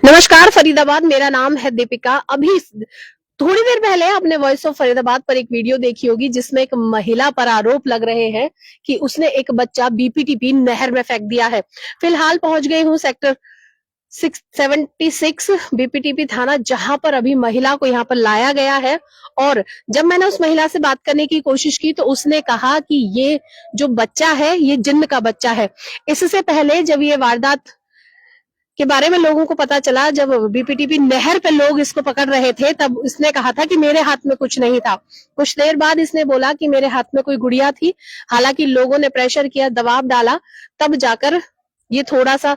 नमस्कार फरीदाबाद, मेरा नाम है दीपिका। अभी थोड़ी देर पहले आपने वॉइस ऑफ फरीदाबाद पर एक वीडियो देखी होगी जिसमें एक महिला पर आरोप लग रहे हैं कि उसने एक बच्चा बीपीटीपी नहर में फेंक दिया है। फिलहाल पहुंच गई हूं सेक्टर 676 बीपीटीपी थाना, जहां पर अभी महिला को यहां पर लाया गया है। और जब मैंने उस महिला से बात करने की कोशिश की तो उसने कहा कि ये जो बच्चा है ये जिन्न का बच्चा है। इससे पहले जब ये वारदात के बारे में लोगों को पता चला, जब बीपीटीपी नहर पे लोग इसको पकड़ रहे थे, तब इसने कहा था कि मेरे हाथ में कुछ नहीं था। कुछ देर बाद इसने बोला कि मेरे हाथ में कोई गुड़िया थी। हालांकि लोगों ने प्रेशर किया, दबाव डाला, तब जाकर ये थोड़ा सा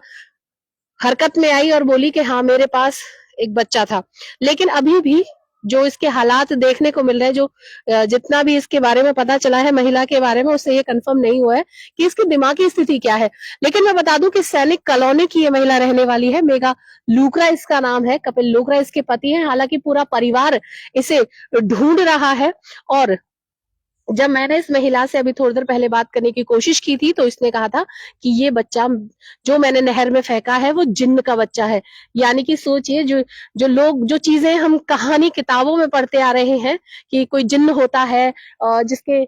हरकत में आई और बोली कि हाँ मेरे पास एक बच्चा था। लेकिन अभी भी जो इसके हालात देखने को मिल रहे हैं, जो जितना भी इसके बारे में पता चला है महिला के बारे में, उससे ये कंफर्म नहीं हुआ है कि इसकी दिमागी स्थिति क्या है। लेकिन मैं बता दूं कि सैनिक कॉलोनी की ये महिला रहने वाली है। मेघा लूकरा इसका नाम है। कपिल लूकरा इसके पति हैं। हालांकि पूरा परिवार इसे ढूंढ रहा है। और जब मैंने इस महिला से अभी थोड़ी देर पहले बात करने की कोशिश की थी तो इसने कहा था कि ये बच्चा जो मैंने नहर में फेंका है वो जिन्न का बच्चा है। यानी कि सोचिए, जो जो लोग जो चीजें हम कहानी किताबों में पढ़ते आ रहे हैं कि कोई जिन्न होता है जिसके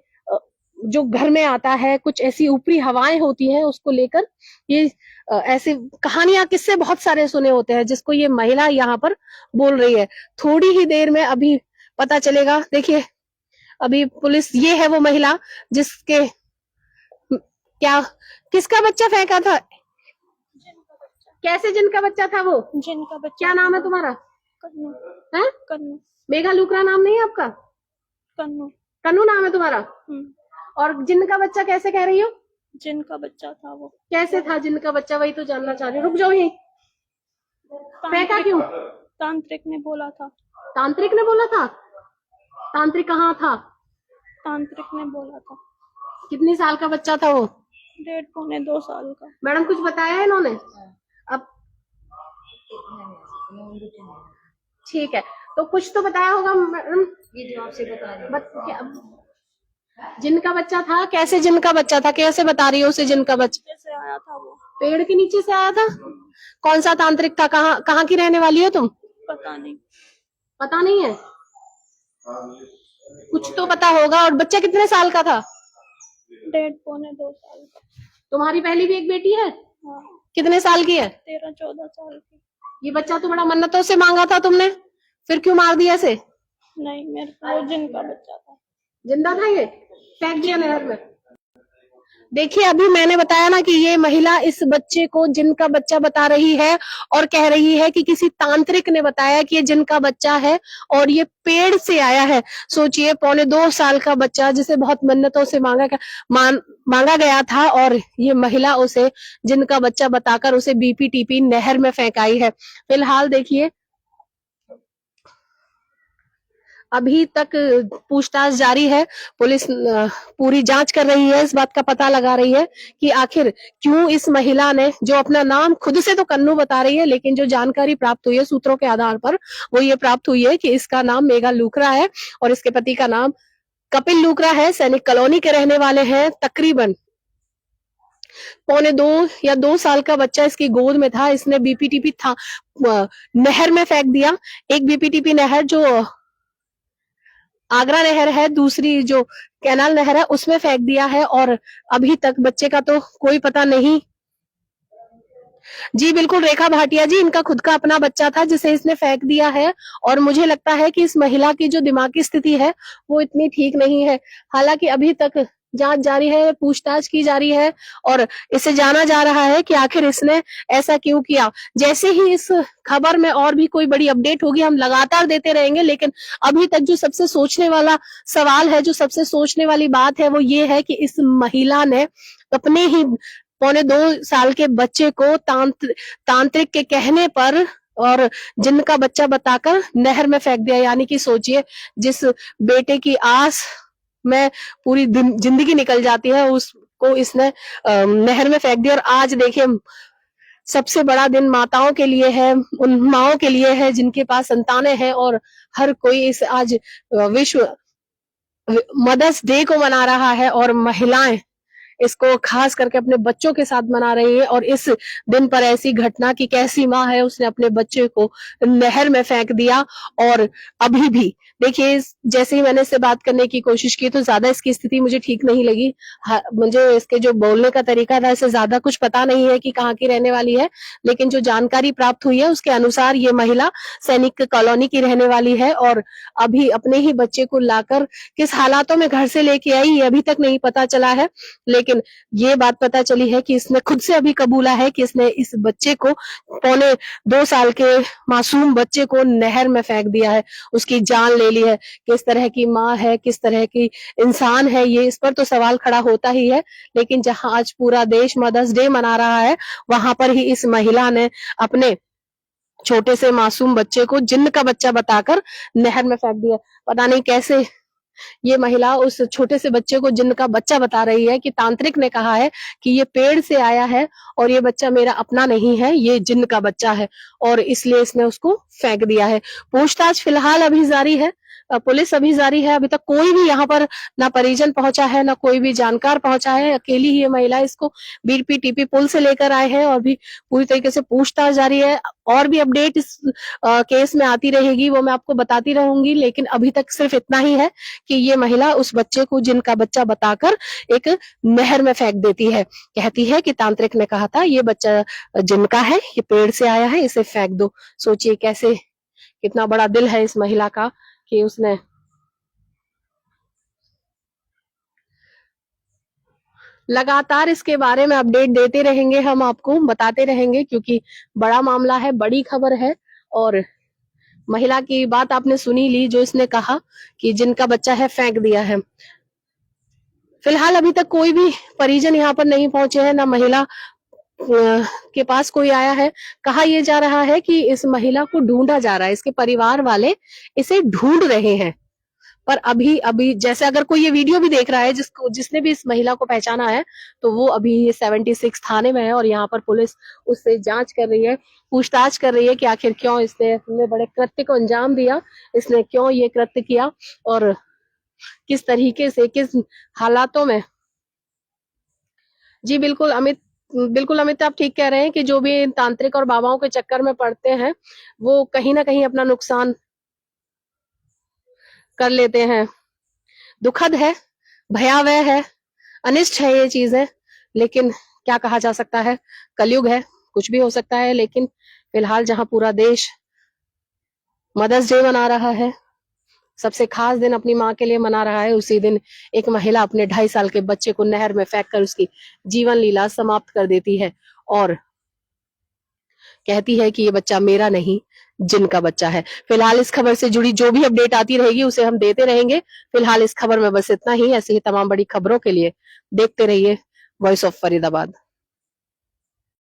जो घर में आता है, कुछ ऐसी ऊपरी हवाएं होती हैं, उसको लेकर ये ऐसी कहानियां किस्से बहुत सारे सुने होते हैं, जिसको ये महिला यहाँ पर बोल रही है। थोड़ी ही देर में अभी पता चलेगा। देखिए, अभी पुलिस, ये है वो महिला जिसके क्या किसका बच्चा फेंका था? कैसे जिनका बच्चा था वो? जिनका बच्चा। क्या नाम है तुम्हारा? कन्नू। है कन्नू। मेघा लूकरा नाम नहीं है आपका? कन्नू। कन्नू नाम है तुम्हारा? और जिनका बच्चा कैसे कह रही हो? जिनका बच्चा था वो। कैसे था जिनका बच्चा, वही तो जानना चाह रही हूँ। रुक जाओ, यही फेंका क्यों? तांत्रिक ने बोला था। तांत्रिक ने बोला था? तांत्रिक कहाँ था? तांत्रिक ने बोला था। कितनी साल का बच्चा था वो? 1.5-2 साल का। मैडम कुछ बताया है इन्होंने? अब ठीक है, तो कुछ तो बताया होगा मैडम। ये जो आपसे बता रही है जिनका बच्चा था। कैसे जिनका बच्चा था? कैसे बता रही हो उसे जिनका बच्चा? कैसे आया था वो? पेड़ के नीचे से आया था। कौन सा तांत्रिक था? कहाँ की रहने वाली हो तुम? पता नहीं। पता नहीं है? कुछ तो पता होगा। और बच्चा कितने साल का था? 1.5-2 साल का। तुम्हारी पहली भी एक बेटी है? हाँ। कितने साल की है? 13-14 साल की। ये बच्चा तो बड़ा मन्नतों से मांगा था तुमने, फिर क्यों मार दिया इसे? नहीं, मेरे को जिनका बच्चा था। जिंदा था ये? फेंक दिया नहर में? देखिए, अभी मैंने बताया ना कि ये महिला इस बच्चे को जिनका बच्चा बता रही है और कह रही है कि किसी तांत्रिक ने बताया कि ये जिनका बच्चा है और ये पेड़ से आया है। सोचिए, 1.25 साल का बच्चा जिसे बहुत मन्नतों से मांगा गया था, और ये महिला उसे जिनका बच्चा बताकर उसे बीपीटीपी नहर में फेंकाई है। फिलहाल देखिए, अभी तक पूछताछ जारी है। पुलिस पूरी जांच कर रही है, इस बात का पता लगा रही है कि आखिर क्यों इस महिला ने, जो अपना नाम खुद से तो कन्नू बता रही है, लेकिन जो जानकारी प्राप्त हुई है सूत्रों के आधार पर, वो ये प्राप्त हुई है कि इसका नाम मेघा लूकरा है और इसके पति का नाम कपिल लूकरा है। सैनिक कॉलोनी के रहने वाले हैं। तकरीबन 1.25 या 2 साल का बच्चा इसकी गोद में था। इसने बीपीटीपी था नहर में फेंक दिया। एक बीपीटीपी नहर जो आगरा नहर है, दूसरी जो कैनाल नहर है उसमें फेंक दिया है। और अभी तक बच्चे का तो कोई पता नहीं। जी बिल्कुल रेखा भाटिया जी, इनका खुद का अपना बच्चा था जिसे इसने फेंक दिया है। और मुझे लगता है कि इस महिला की जो दिमागी स्थिति है वो इतनी ठीक नहीं है। हालांकि अभी तक जांच जारी है, पूछताछ की जा रही है और इसे जाना जा रहा है कि आखिर इसने ऐसा क्यों किया। जैसे ही इस खबर में और भी कोई बड़ी अपडेट होगी हम लगातार देते रहेंगे। लेकिन अभी तक जो सबसे सोचने वाला सवाल है, जो सबसे सोचने वाली बात है, वो ये है कि इस महिला ने अपने ही 1.25 साल के बच्चे को तांत्रिक के कहने पर और जिनका बच्चा बताकर नहर में फेंक दिया। यानी कि सोचिए, जिस बेटे की आस में पूरी जिंदगी निकल जाती है, उसको इसने नहर में फेंक दिया। और आज देखिए, सबसे बड़ा दिन माताओं के लिए है, उन माओं के लिए है जिनके पास संतानें हैं। और हर कोई इस आज विश्व मदर्स डे को मना रहा है और महिलाएं इसको खास करके अपने बच्चों के साथ मना रही है। और इस दिन पर ऐसी घटना की कैसी माँ है, उसने अपने बच्चे को नहर में फेंक दिया। और अभी भी देखिए, जैसे ही मैंने इससे बात करने की कोशिश की तो ज्यादा इसकी स्थिति मुझे ठीक नहीं लगी। मुझे इसके जो बोलने का तरीका था, इससे ज्यादा कुछ पता नहीं है कि कहाँ की रहने वाली है, लेकिन जो जानकारी प्राप्त हुई है उसके अनुसार ये महिला सैनिक कॉलोनी की रहने वाली है। और अभी अपने ही बच्चे को लाकर किस हालातों में घर से लेके आई, ये अभी तक नहीं पता चला है। लेकिन ये बात पता चली है कि इसने खुद से अभी कबूला है कि इसने इस बच्चे को, 2.25 साल के मासूम बच्चे को नहर में फेंक दिया है, उसकी जान ले ली है। किस तरह की माँ है, किस तरह की इंसान है ये, इस पर तो सवाल खड़ा होता ही है। लेकिन जहां आज पूरा देश मदर्स डे मना रहा है, वहां पर ही इस महिला ने अपने छोटे से मासूम बच्चे को जिन्न का बच्चा बताकर नहर में फेंक दिया। पता नहीं कैसे ये महिला उस छोटे से बच्चे को जिन्न का बच्चा बता रही है कि तांत्रिक ने कहा है कि ये पेड़ से आया है और ये बच्चा मेरा अपना नहीं है, ये जिन्न का बच्चा है, और इसलिए इसने उसको फेंक दिया है। पूछताछ फिलहाल अभी जारी है, पुलिस अभी जारी है। अभी तक कोई भी यहाँ पर ना परिजन पहुंचा है, ना कोई भी जानकार पहुंचा है। अकेली ही ये महिला इसको बीपीटीपी पुल से लेकर आए हैं और भी पूरी तरीके से पूछताछ जारी है। और भी अपडेट इस केस में आती रहेगी, वो मैं आपको बताती रहूंगी। लेकिन अभी तक सिर्फ इतना ही है कि ये महिला उस बच्चे को जिनका बच्चा बताकर एक नहर में फेंक देती है। कहती है कि तांत्रिक ने कहा था ये बच्चा जिनका है, ये पेड़ से आया है, इसे फेंक दो। सोचिए कैसे, कितना बड़ा दिल है इस महिला का कि उसने लगातार इसके बारे में अपडेट देते रहेंगे, हम आपको बताते रहेंगे, क्योंकि बड़ा मामला है, बड़ी खबर है। और महिला की बात आपने सुनी ली, जो इसने कहा कि जिनका बच्चा है फेंक दिया है। फिलहाल अभी तक कोई भी परिजन यहाँ पर नहीं पहुंचे हैं, ना महिला के पास कोई आया है। कहा यह जा रहा है कि इस महिला को ढूंढा जा रहा है, इसके परिवार वाले इसे ढूंढ रहे हैं। पर अभी अभी जैसे अगर कोई ये वीडियो भी देख रहा है, जिसने भी इस महिला को पहचाना है, तो वो अभी ये 76 थाने में है और यहाँ पर पुलिस उससे जांच कर रही है, पूछताछ कर रही है कि आखिर क्यों इसने इतने बड़े कृत्य को अंजाम दिया, इसने क्यों ये कृत्य किया और किस तरीके से, किस हालातों में। जी बिल्कुल अमित, आप ठीक कह रहे हैं कि जो भी तांत्रिक और बाबाओं के चक्कर में पड़ते हैं, वो कहीं ना कहीं अपना नुकसान कर लेते हैं। दुखद है, भयावह है, अनिष्ट है ये चीजें, लेकिन क्या कहा जा सकता है, कलयुग है, कुछ भी हो सकता है। लेकिन फिलहाल जहां पूरा देश मदर्स डे मना रहा है, सबसे खास दिन अपनी माँ के लिए मना रहा है, उसी दिन एक महिला अपने 2.5 साल के बच्चे को नहर में फेंक कर उसकी जीवन लीला समाप्त कर देती है और कहती है कि ये बच्चा मेरा नहीं, जिनका बच्चा है। फिलहाल इस खबर से जुड़ी जो भी अपडेट आती रहेगी उसे हम देते रहेंगे। फिलहाल इस खबर में बस इतना ही। ऐसे ही तमाम बड़ी खबरों के लिए देखते रहिए वॉइस ऑफ फरीदाबाद।